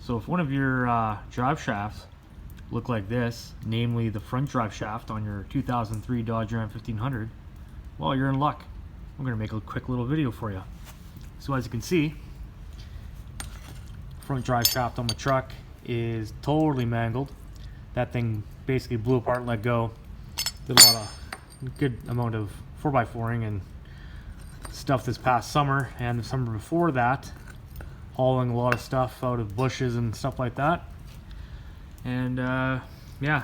So if one of your drive shafts look like this, namely the front drive shaft on your 2003 Dodge Ram 1500, well, you're in luck. I'm going to make a quick little video for you. So as you can see, front drive shaft on my truck is totally mangled. That thing basically blew apart and let go. Did a lot of good amount of 4x4ing and stuff this past summer and the summer before that, hauling a lot of stuff out of bushes and stuff like that. And yeah,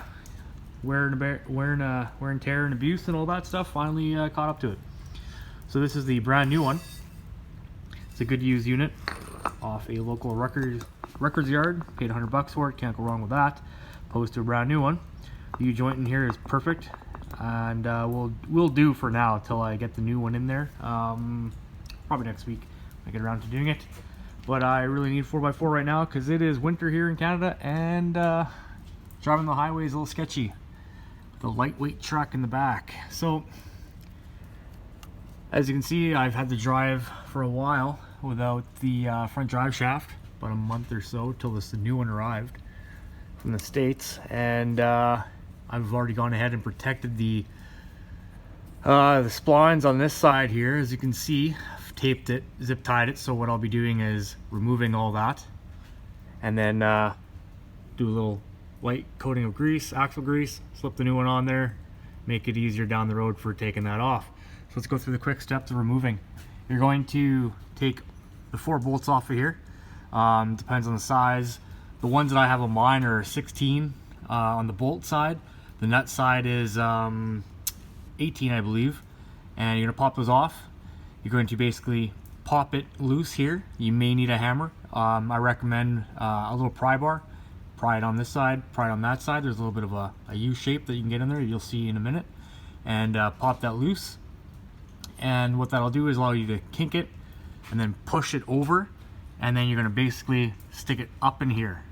wear and tear and abuse and all that stuff finally caught up to it. So this is the brand new one. It's a good used unit off a local records yard. Paid $100 for it, can't go wrong with that. Opposed to a brand new one. The U-joint in here is perfect, and we'll do for now till I get the new one in there. Probably next week I get around to doing it. But I really need 4x4 right now because it is winter here in Canada, and driving the highway is a little sketchy. The lightweight truck in the back. So as you can see, I've had to drive for a while without the front drive shaft, about a month or so till the new one arrived from the States, and I've already gone ahead and protected the splines on this side here. As you can see, I've taped it, zip tied it, so what I'll be doing is removing all that and then do a little light coating of grease, axle grease, slip the new one on there, make it easier down the road for taking that off. So let's go through the quick steps of removing. You're going to take the 4 bolts off of here. Depends on the size. The ones that I have on mine are 16 on the bolt side. The nut side is 18, I believe. And you're gonna pop those off. You're going to basically pop it loose here. You may need a hammer. I recommend a little pry bar. Pry it on this side, pry it on that side. There's a little bit of a U shape that you can get in there. You'll see in a minute. And pop that loose. And what that'll do is allow you to kink it and then push it over, and then you're going to basically stick it up in here.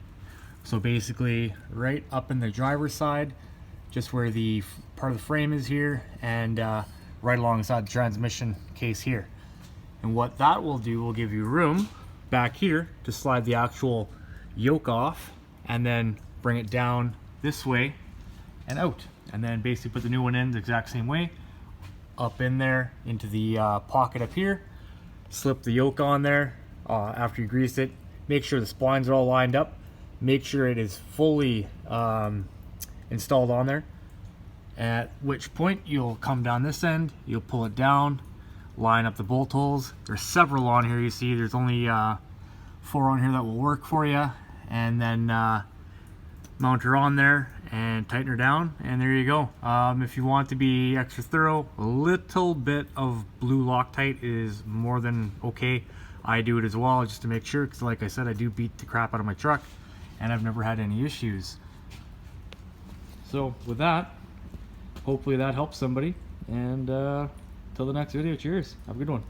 So basically right up in the driver's side, just where the part of the frame is here, and right alongside the transmission case here. And what that will do will give you room back here to slide the actual yoke off and then bring it down this way and out, and then basically put the new one in the exact same way, up in there into the pocket up here, slip the yoke on there after you grease it, make sure the splines are all lined up, make sure it is fully installed on there, at which point you'll come down this end, you'll pull it down, line up the bolt holes. There's several on here, you see there's only 4 on here that will work for you, and then mount her on there and tighten her down, and there you go. If you want to be extra thorough, a little bit of blue Loctite is more than okay. I do it as well just to make sure, because like I said, I do beat the crap out of my truck and I've never had any issues. So with that, hopefully that helps somebody, and till the next video, cheers, have a good one.